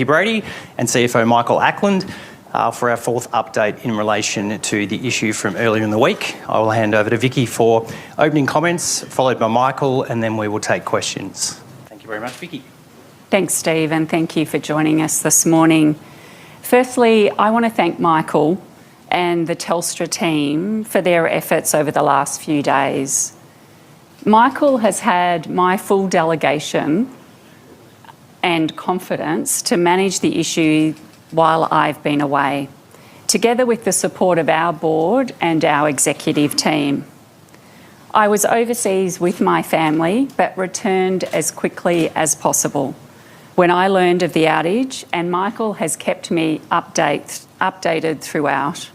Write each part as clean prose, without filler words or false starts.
Brady and CFO Michael Ackland for our fourth update in relation to the issue from earlier in the week. I will hand over to Vicki for opening comments, followed by Michael, and then we will take questions. Thank you very much, Vicki. Thanks, Steve, and thank you for joining us this morning. Firstly, I want to thank Michael and the Telstra team for their efforts over the last few days. Michael has had my full delegation and confidence to manage the issue while I've been away, together with the support of our board and our executive team. I was overseas with my family, but returned as quickly as possible when I learned of the outage, and Michael has kept me updated throughout.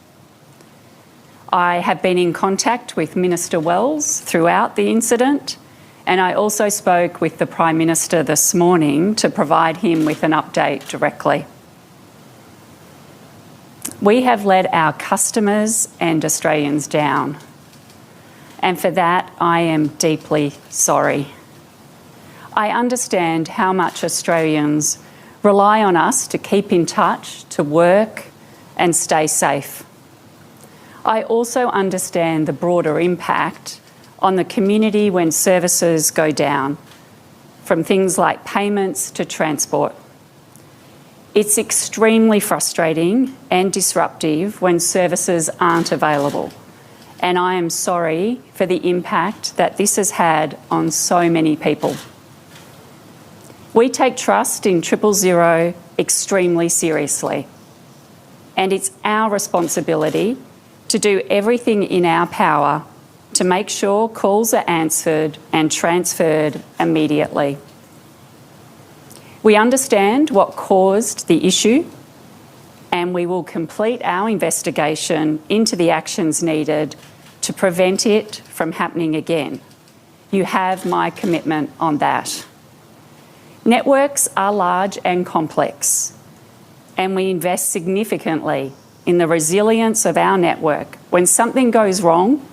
I have been in contact with Minister Wells throughout the incident, and I also spoke with the Prime Minister this morning to provide him with an update directly. We have let our customers and Australians down, and for that I am deeply sorry. I understand how much Australians rely on us to keep in touch, to work and stay safe. I also understand the broader impact on the community when services go down, from things like payments to transport. It's extremely frustrating and disruptive when services aren't available, and I am sorry for the impact that this has had on so many people. We take trust in 000 extremely seriously, and it's our responsibility to do everything in our power to make sure calls are answered and transferred immediately. We understand what caused the issue, and we will complete our investigation into the actions needed to prevent it from happening again. You have my commitment on that. Networks are large and complex, and we invest significantly in the resilience of our network. When something goes wrong,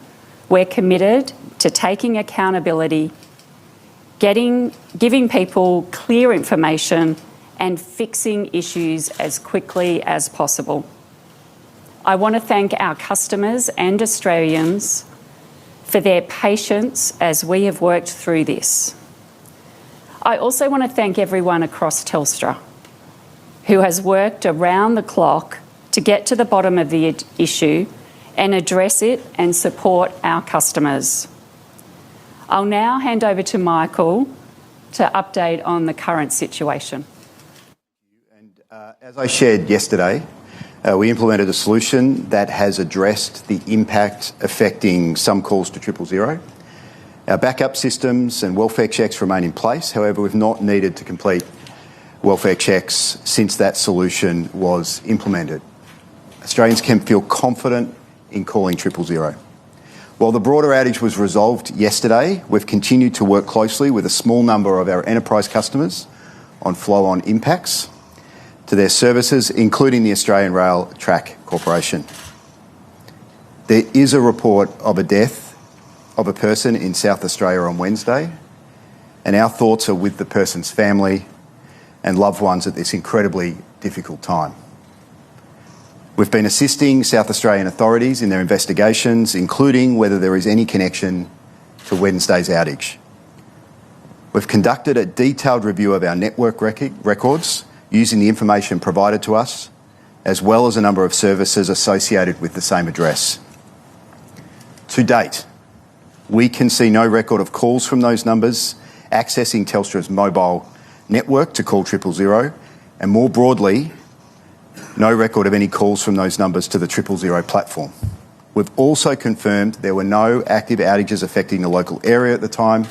we're committed to taking accountability, giving people clear information and fixing issues as quickly as possible. I want to thank our customers and Australians for their patience as we have worked through this. I also want to thank everyone across Telstra who has worked around the clock to get to the bottom of the issue and address it and support our customers. I'll now hand over to Michael to update on the current situation. As I shared yesterday, we implemented a solution that has addressed the impact affecting some calls to 000. Our backup systems and welfare checks remain in place. However, we've not needed to complete welfare checks since that solution was implemented. Australians can feel confident in calling 000. While the broader outage was resolved yesterday, we've continued to work closely with a small number of our enterprise customers on flow-on impacts to their services, including the Australian Rail Track Corporation. There is a report of a death of a person in South Australia on Wednesday, and our thoughts are with the person's family and loved ones at this incredibly difficult time. We've been assisting South Australian authorities in their investigations, including whether there is any connection to Wednesday's outage. We've conducted a detailed review of our network records using the information provided to us, as well as a number of services associated with the same address. To date, we can see no record of calls from those numbers accessing Telstra's mobile network to call 000, and more broadly, no record of any calls from those numbers to the 000 platform. We've also confirmed there were no active outages affecting the local area at the time,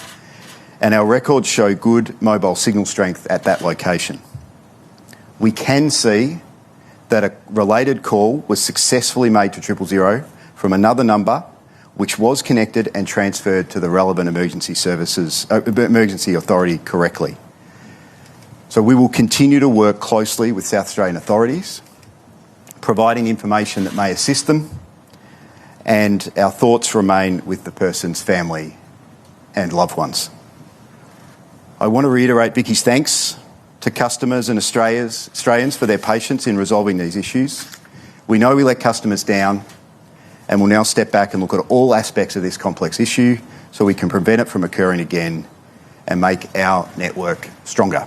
and our records show good mobile signal strength at that location. We can see that a related call was successfully made to 000 from another number, which was connected and transferred to the relevant emergency authority correctly. So we will continue to work closely with South Australian authorities, providing information that may assist them, and our thoughts remain with the person's family and loved ones. I want to reiterate Vicki's thanks to customers and Australians for their patience in resolving these issues. We know we let customers down, and we'll now step back and look at all aspects of this complex issue so we can prevent it from occurring again and make our network stronger.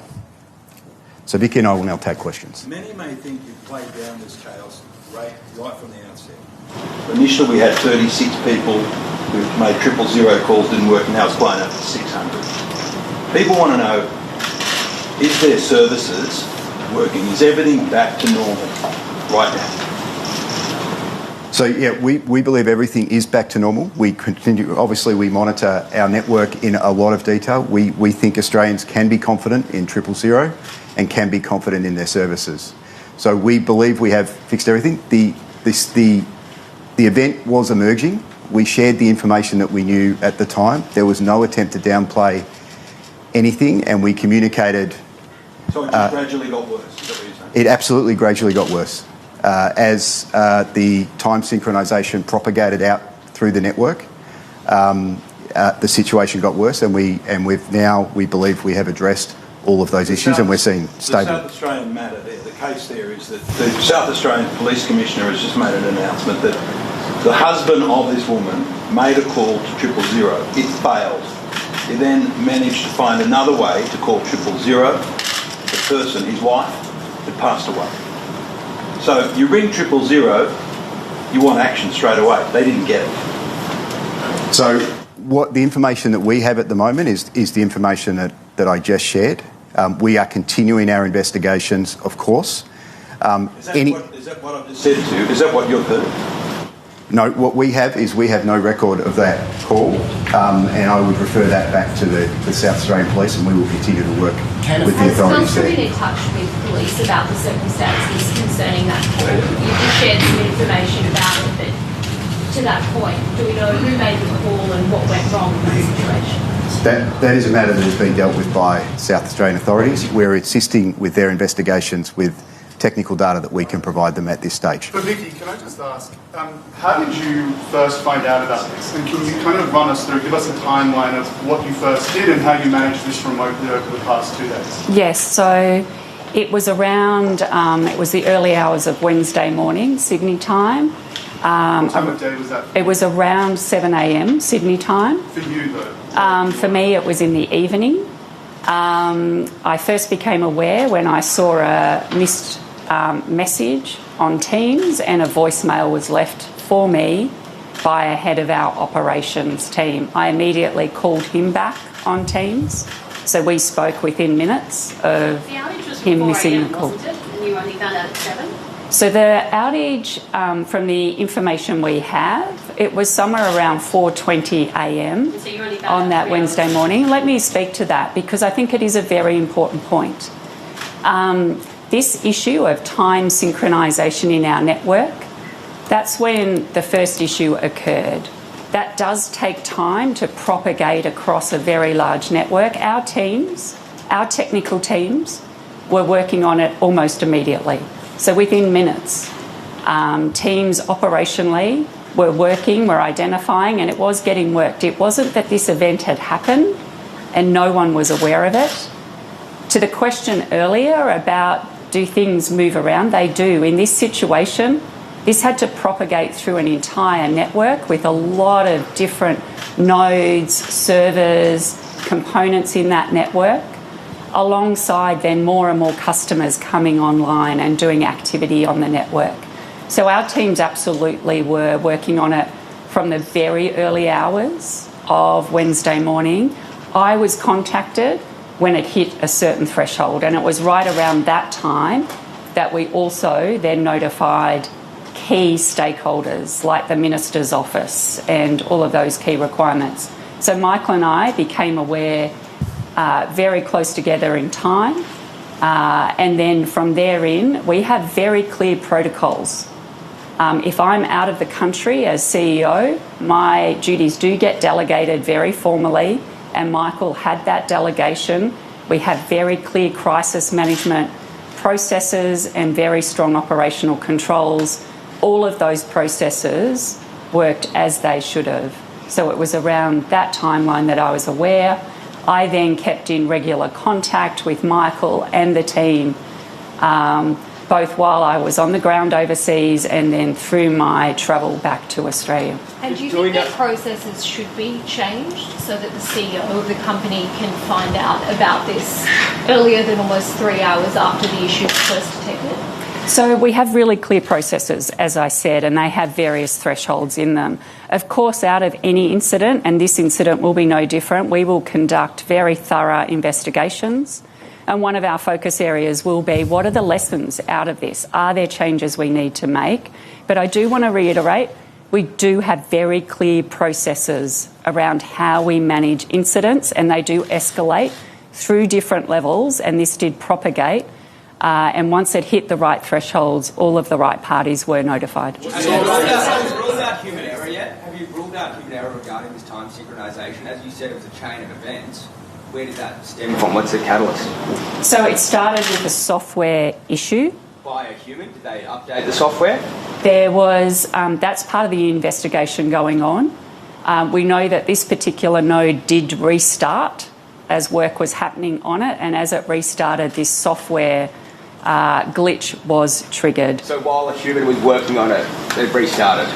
So Vicki and I will now take questions. Many may think you've played down this chaos right from the outset. Initially we had 36 people who made 000 calls, didn't work, and now it's blown up to 600. People want to know, is their services working? Is everything back to normal right now? So yeah, we believe everything is back to normal. We continue, obviously we monitor our network in a lot of detail. We think Australians can be confident in 000 and can be confident in their services. So we believe we have fixed everything. The event was emerging. We shared the information that we knew at the time. There was no attempt to downplay anything, and we communicated. So it just gradually got worse, is that what you're saying? It absolutely gradually got worse. As the time synchronisation propagated out through the network, the situation got worse, and we believe we have addressed all of those issues, and we're seeing stable. The South Australian matter there, the case there is that the South Australian Police Commissioner has just made an announcement that the husband of this woman made a call to 000. It failed. He then managed to find another way to call 000. The person, his wife, had passed away. So you ring 000, you want action straight away. They didn't get it. So what the information that we have at the moment is the information that I just shared. We are continuing our investigations, of course. Is that what I've just said to you? Is that what you've heard? No, what we have is we have no record of that call, and I would refer that back to the South Australian Police, and we will continue to work with the authorities there. Has Telstra been in touch with police about the circumstances concerning that call? You just shared some information about it, but to that point, do we know who made the call and what went wrong in that situation? That is a matter that has been dealt with by South Australian authorities. We're assisting with their investigations with technical data that we can provide them at this stage. But Vicki, can I just ask, how did you first find out about this? And can you kind of run us through, give us a timeline of what you first did and how you managed this remotely over the past 2 days? Yes, so it was around, it was the early hours of Wednesday morning, Sydney time. What time of day was that? It was around 7 a.m. Sydney time. For you, though? For me, it was in the evening. I first became aware when I saw a missed message on Teams, and a voicemail was left for me by a head of our operations team. I immediately called him back on Teams, so we spoke within minutes of him missing the call. Wasn't it? And you only found out at 7? So the outage, from the information we have, it was somewhere around 4:20 a.m. So you only found on out that 3 Wednesday hours. morning. Let me speak to that because I think it is a very important point. This issue of time synchronisation in our network, that's when the first issue occurred. That does take time to propagate across a very large network. Our teams, our technical teams, were working on it almost immediately. So within minutes, teams operationally were working, were identifying, and it was getting worked. It wasn't that this event had happened and no one was aware of it. To the question earlier about do things move around, they do. In this situation, this had to propagate through an entire network with a lot of different nodes, servers, components in that network, alongside then more and more customers coming online and doing activity on the network. So our teams absolutely were working on it from the very early hours of Wednesday morning. I was contacted when it hit a certain threshold, and it was right around that time that we also then notified key stakeholders like the Minister's office and all of those key requirements. So Michael and I became aware very close together in time, and then from therein we have very clear protocols. If I'm out of the country as CEO, my duties do get delegated very formally, and Michael had that delegation. We have very clear crisis management processes and very strong operational controls. All of those processes worked as they should have. So it was around that timeline that I was aware. I then kept in regular contact with Michael and the team, both while I was on the ground overseas and then through my travel back to Australia. And do you think that processes should be changed so that the CEO of the company can find out about this earlier than almost 3 hours after the issue was first detected? So we have really clear processes, as I said, and they have various thresholds in them. Of course, out of any incident, and this incident will be no different, we will conduct very thorough investigations. And one of our focus areas will be, what are the lessons out of this? Are there changes we need to make? But I do want to reiterate, we do have very clear processes around how we manage incidents, and they do escalate through different levels, and this did propagate. And once it hit the right thresholds, all of the right parties were notified. Have you ruled out human error yet? Have you ruled out human error regarding this time synchronisation? As you said, it was a chain of events. Where did that stem from? What's the catalyst? So it started with a software issue. By a human? Did they update the software? There was, that's part of the investigation going on. We know that this particular node did restart as work was happening on it, and as it restarted, this software glitch was triggered. So while a human was working on it, it restarted?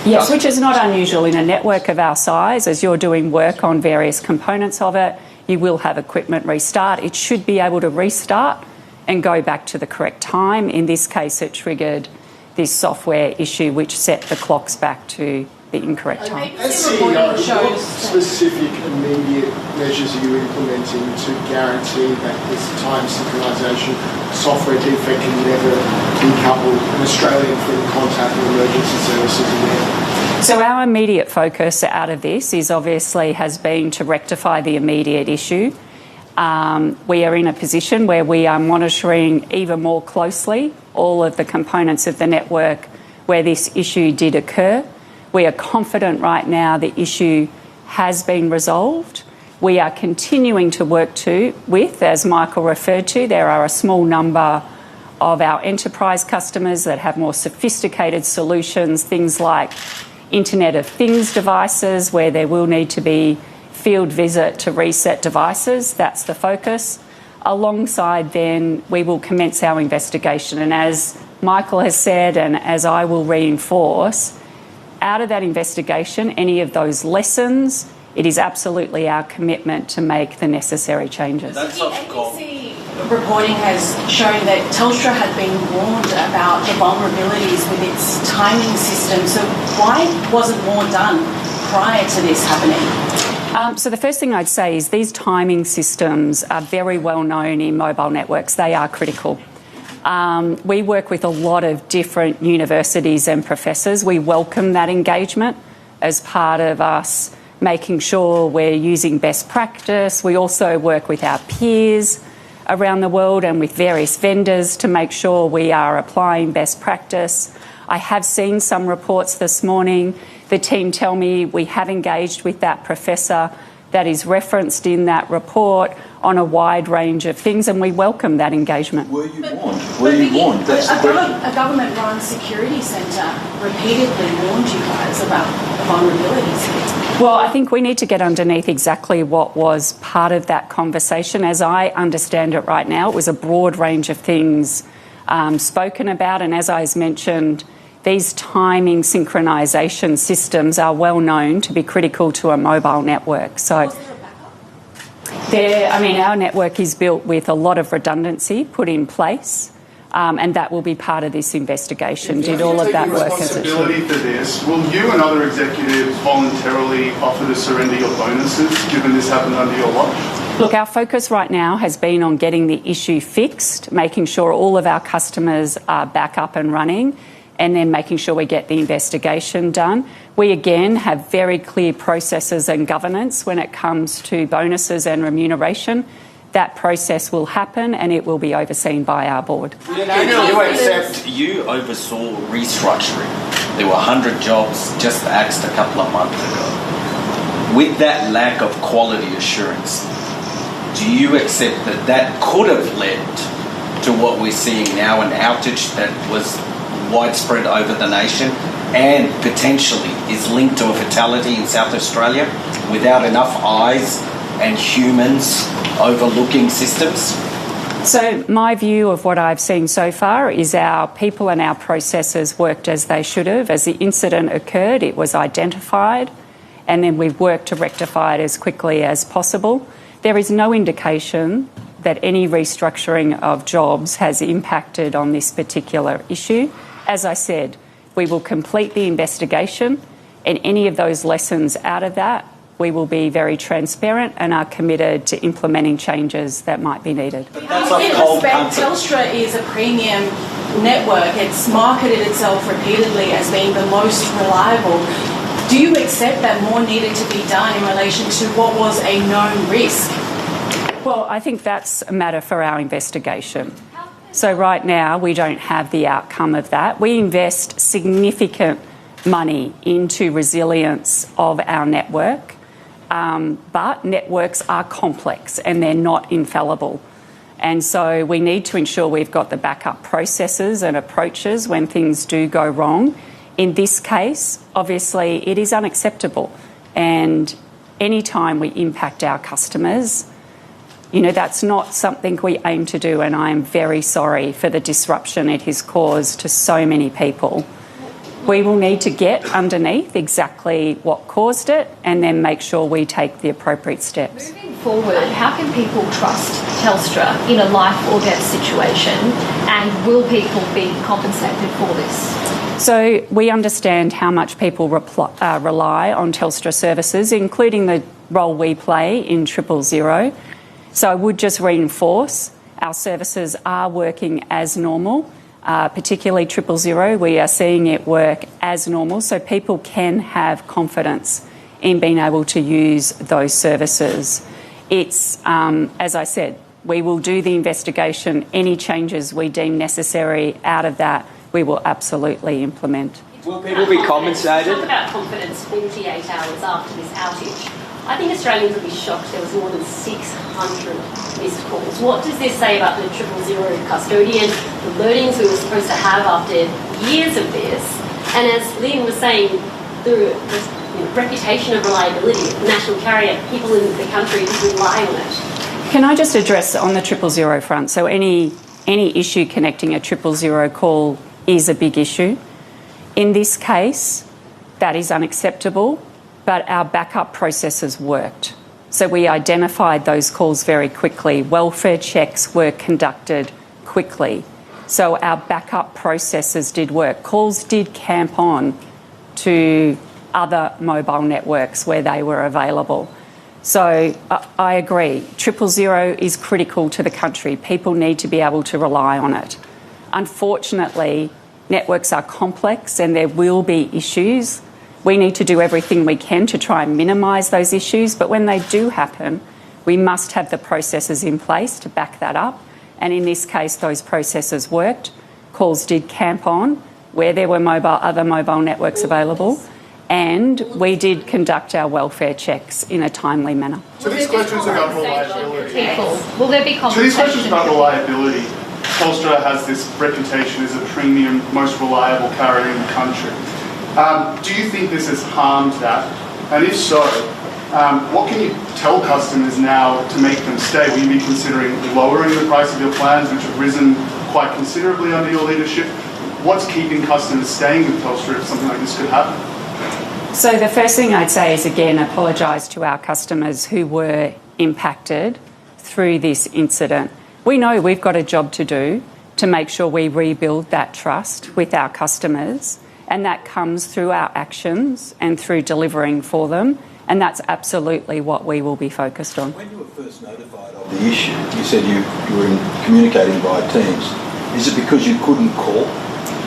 Yes, which is not unusual in a network of our size. As you're doing work on various components of it, you will have equipment restart. It should be able to restart and go back to the correct time. In this case, it triggered this software issue which set the clocks back to the incorrect time. As CEO, what specific immediate measures are you implementing to guarantee that this time synchronisation software defect can never decouple an Australian from contacting emergency services again? So our immediate focus out of this has been to rectify the immediate issue. We are in a position where we are monitoring even more closely all of the components of the network where this issue did occur. We are confident right now the issue has been resolved. We are continuing to work with, as Michael referred to, there are a small number of our enterprise customers that have more sophisticated solutions, things like Internet of Things devices, where there will need to be field visit to reset devices. That's the focus. Alongside then, we will commence our investigation. And as Michael has said, and as I will reinforce, out of that investigation, any of those lessons, it is absolutely our commitment to make the necessary changes. The ABC reporting has shown that Telstra had been warned about the vulnerabilities with its timing system. So why wasn't more done prior to this happening? So the first thing I'd say is these timing systems are very well known in mobile networks. They are critical. We work with a lot of different universities and professors. We welcome that engagement as part of us making sure we're using best practice. We also work with our peers around the world and with various vendors to make sure we are applying best practice. I have seen some reports this morning. The team tell me we have engaged with that professor that is referenced in that report on a wide range of things, and we welcome that engagement. Were you warned? Were you warned? That's the question. A government-run security centre repeatedly warned you guys about the vulnerabilities here. Well, I think we need to get underneath exactly what was part of that conversation. As I understand it right now, it was a broad range of things spoken about, and as I mentioned, these timing synchronisation systems are well known to be critical to a mobile network. So, Was there a backup? our network is built with a lot of redundancy put in place, and that will be part of this investigation. Did all of that work as it should? Responsibility for this. Will you and other executives voluntarily offer to surrender your bonuses, given this happened under your watch? Look, our focus right now has been on getting the issue fixed, making sure all of our customers are back up and running, and then making sure we get the investigation done. We, again, have very clear processes and governance when it comes to bonuses and remuneration. That process will happen and it will be overseen by our board. You oversaw restructuring. There were 100 jobs just axed a couple of months ago. With that lack of quality assurance, do you accept that that could have led to what we're seeing now, an outage that was widespread over the nation and potentially is linked to a fatality in South Australia without enough eyes and humans overlooking systems? So my view of what I've seen so far is our people and our processes worked as they should have. As the incident occurred, it was identified, and then we've worked to rectify it as quickly as possible. There is no indication that any restructuring of jobs has impacted on this particular issue. As I said, we will complete the investigation, and any of those lessons out of that, we will be very transparent and are committed to implementing changes that might be needed. In respect, Telstra is a premium network. It's marketed itself repeatedly as being the most reliable. Do you accept that more needed to be done in relation to what was a known risk? Well, I think that's a matter for our investigation. So right now, we don't have the outcome of that. We invest significant money into resilience of our network. But networks are complex and they're not infallible. And so we need to ensure we've got the backup processes and approaches when things do go wrong. In this case, obviously, it is unacceptable. And any time we impact our customers, that's not something we aim to do. And I am very sorry for the disruption it has caused to so many people. We will need to get underneath exactly what caused it and then make sure we take the appropriate steps. Moving forward, how can people trust Telstra in a life or death situation, and will people be compensated for this? So we understand how much people rely on Telstra services, including the role we play in 000. So I would just reinforce our services are working as normal. Particularly 000, we are seeing it work as normal, so people can have confidence in being able to use those services. It's, as I said, we will do the investigation. Any changes we deem necessary out of that, we will absolutely implement. Will people be compensated? Talk about confidence 48 hours after this outage. I think Australians will be shocked there was more than 600 missed calls. What does this say about the 000 custodian, the learnings we were supposed to have after years of this? And as Liam was saying, the reputation of reliability of the national carrier, people in the country rely on it. Can I just address on the 000 front? So any issue connecting a 000 call is a big issue. In this case, that is unacceptable. But our backup processes worked. So we identified those calls very quickly. Welfare checks were conducted quickly. So our backup processes did work. Calls did camp on to other mobile networks where they were available. So I agree, 000 is critical to the country. People need to be able to rely on it. Unfortunately, networks are complex and there will be issues. We need to do everything we can to try and minimise those issues, but when they do happen, we must have the processes in place to back that up. And in this case, those processes worked. Calls did camp on where there were other mobile networks available, and we did conduct our welfare checks in a timely manner. So these questions about reliability. Will there be compensation? So these questions about reliability, Telstra has this reputation as a premium, most reliable carrier in the country. Do you think this has harmed that? And if so, what can you tell customers now to make them stay? Will you be considering lowering the price of your plans, which have risen quite considerably under your leadership? What's keeping customers staying with Telstra if something like this could happen? So the first thing I'd say is, again, apologise to our customers who were impacted through this incident. We know we've got a job to do to make sure we rebuild that trust with our customers. And that comes through our actions and through delivering for them. And that's absolutely what we will be focused on. When you were first notified of the issue, you said you were communicating via Teams. Is it because you couldn't call?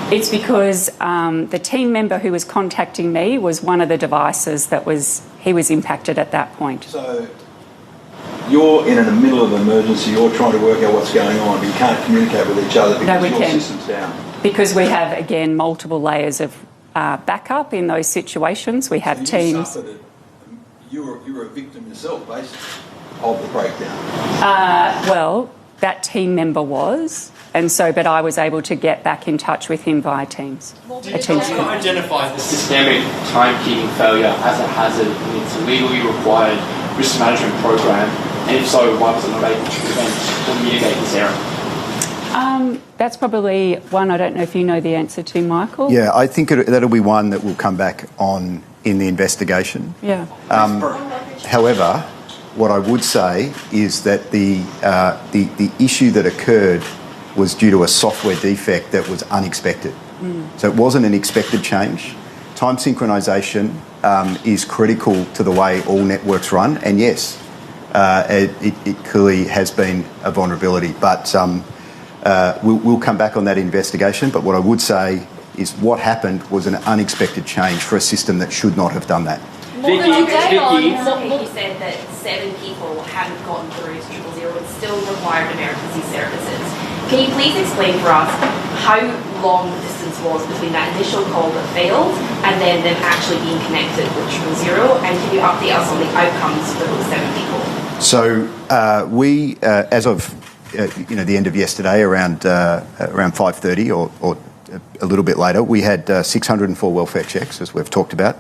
It's because the team member who was contacting me was one of the devices he was impacted at that point. So you're in the middle of an emergency, you're trying to work out what's going on, but you can't communicate with each other because your system's down. Because we have, again, multiple layers of backup in those situations. We have teams. You were a victim yourself, basically, of the breakdown. Well, that team member was, but I was able to get back in touch with him via Teams. Do you identify the systemic timekeeping failure as a hazard and it's legally required risk management program? And if so, why was it not able to prevent or mitigate this error? That's probably one I don't know if you know the answer to, Michael. Yeah, I think that'll be one that will come back on in the investigation. Yeah. However, what I would say is that the issue that occurred was due to a software defect that was unexpected. So it wasn't an expected change. Time synchronisation is critical to the way all networks run, and yes, it clearly has been a vulnerability, but we'll come back on that investigation. But what I would say is what happened was an unexpected change for a system that should not have done that. Vicki, you said that 7 people haven't gotten through to 000 and still required emergency services. Can you please explain for us how long the distance was between that initial call that failed and then them actually being connected with 000? And can you update us on the outcomes for those 7 people? So we, as of the end of yesterday, around 5:30 or a little bit later, we had 604 welfare checks, as we've talked about.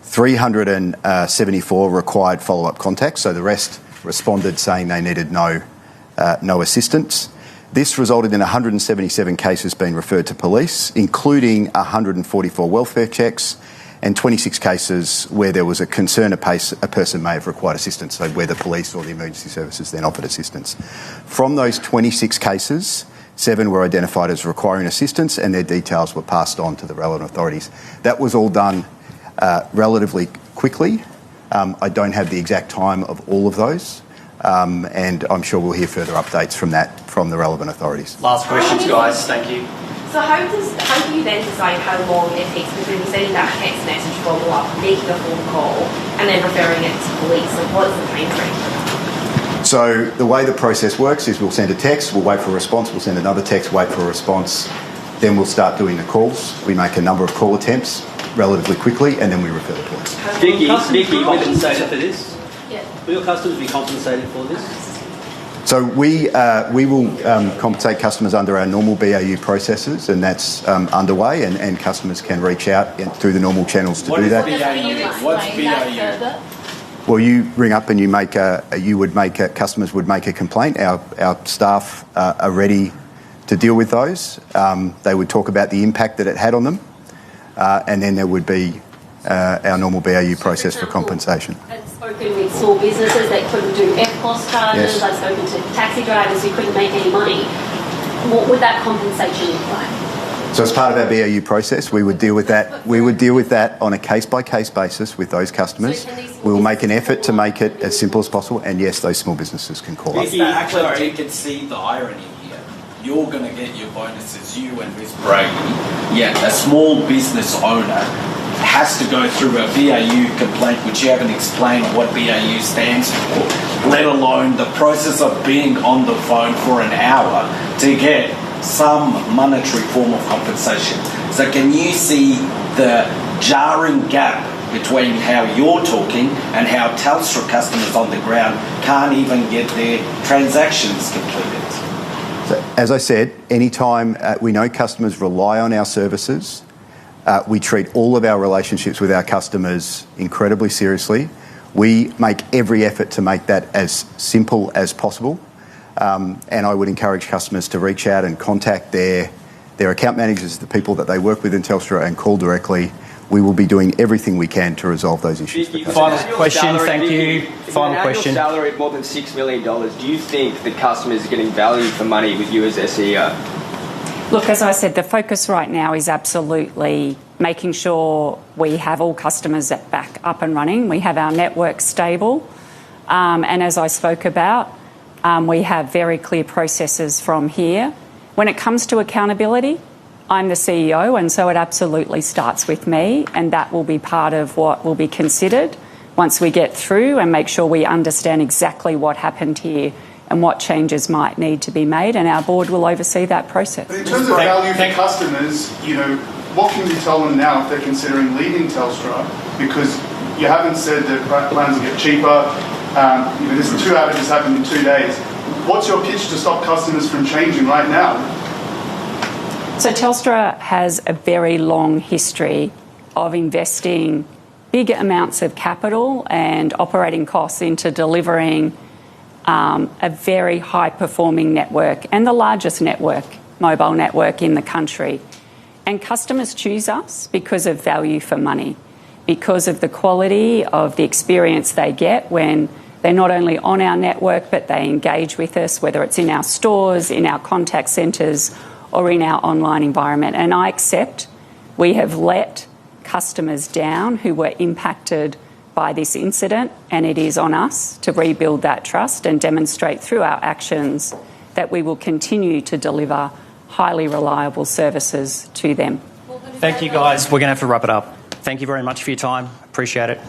374 required follow-up contacts, so the rest responded saying they needed no assistance. This resulted in 177 cases being referred to police, including 144 welfare checks and 26 cases where there was a concern a person may have required assistance, so where the police or the emergency services then offered assistance. From those 26 cases, 7 were identified as requiring assistance and their details were passed on to the relevant authorities. That was all done relatively quickly. I don't have the exact time of all of those, and I'm sure we'll hear further updates from the relevant authorities. Last questions, guys. Thank you. So how do you then decide how long it takes between sending that text message follow-up, making a phone call, and then referring it to police? Like, what is the time frame for that? So the way the process works is we'll send a text, we'll wait for a response, we'll send another text, wait for a response, then we'll start doing the calls. We make a number of call attempts relatively quickly, and then we refer the police. Vicki, compensated for this? Yeah. Will your customers be compensated for this? So we will compensate customers under our normal BAU processes, and that's underway, and customers can reach out through the normal channels to do that. What's BAU? Well, you ring up and customers would make a complaint. Our staff are ready to deal with those. They would talk about the impact that it had on them, and then there would be our normal BAU process for compensation. I've spoken with small businesses that couldn't do FPOS charges. Yes. I've spoken to taxi drivers who couldn't make any money. What would that compensation look like? So as part of our BAU process, we would deal with that. We would deal with that on a case-by-case basis with those customers. We will make an effort to make it as simple as possible, and yes, those small businesses can call us. Actually, you can see the irony here. You're going to get your bonuses, you and Ms. Brady. Yeah, a small business owner has to go through a BAU complaint, which you haven't explained what BAU stands for, let alone the process of being on the phone for an hour to get some monetary form of compensation. So can you see the jarring gap between how you're talking and how Telstra customers on the ground can't even get their transactions completed? So, as I said, anytime we know customers rely on our services, we treat all of our relationships with our customers incredibly seriously. We make every effort to make that as simple as possible. And I would encourage customers to reach out and contact their account managers, the people that they work with in Telstra, and call directly. We will be doing everything we can to resolve those issues. Final question, thank you. Final question. Salary of more than $6 million. Do you think the customers are getting value for money with you as their CEO? Look, as I said, the focus right now is absolutely making sure we have all customers back up and running. We have our network stable. And as I spoke about, we have very clear processes from here. When it comes to accountability, I'm the CEO, and so it absolutely starts with me, and that will be part of what will be considered once we get through and make sure we understand exactly what happened here and what changes might need to be made, and our board will oversee that process. But in terms of value for customers, what can you tell them now if they're considering leaving Telstra? Because you haven't said that plans will get cheaper. There's 2 outages happened in 2 days. What's your pitch to stop customers from changing right now? So Telstra has a very long history of investing big amounts of capital and operating costs into delivering a very high-performing network and the largest mobile network in the country. And customers choose us because of value for money, because of the quality of the experience they get when they're not only on our network, but they engage with us, whether it's in our stores, in our contact centres, or in our online environment. And I accept we have let customers down who were impacted by this incident, and it is on us to rebuild that trust and demonstrate through our actions that we will continue to deliver highly reliable services to them. Thank you, guys. We're going to have to wrap it up. Thank you very much for your time. Appreciate it.